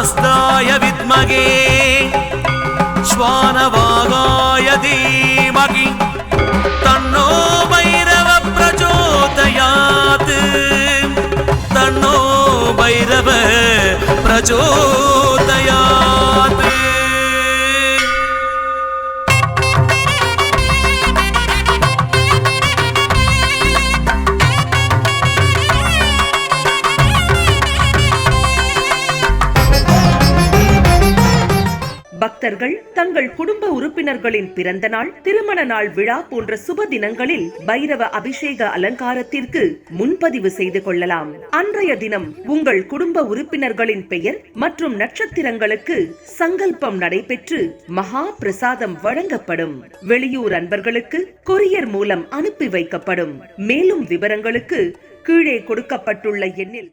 हस्ताय विद्महे श्वानवागाय धीमहि तन्नो भैरव प्रचोदयात् तन्नो भैरव प्रचोदयात्। பக்தர்கள் தங்கள் குடும்ப உறுப்பினர்களின் பிறந்த நாள், திருமண நாள் விழா போன்ற சுப தினங்களில் பைரவ அபிஷேக அலங்காரத்திற்கு முன்பதிவு செய்து கொள்ளலாம். அன்றைய தினம் உங்கள் குடும்ப உறுப்பினர்களின் பெயர் மற்றும் நட்சத்திரங்களுக்கு சங்கல்பம் நடைபெற்று மகா பிரசாதம் வழங்கப்படும். வெளியூர் அன்பர்களுக்கு கொரியர் மூலம் அனுப்பி வைக்கப்படும். மேலும் விவரங்களுக்கு கீழே கொடுக்கப்பட்டுள்ள எண்ணில்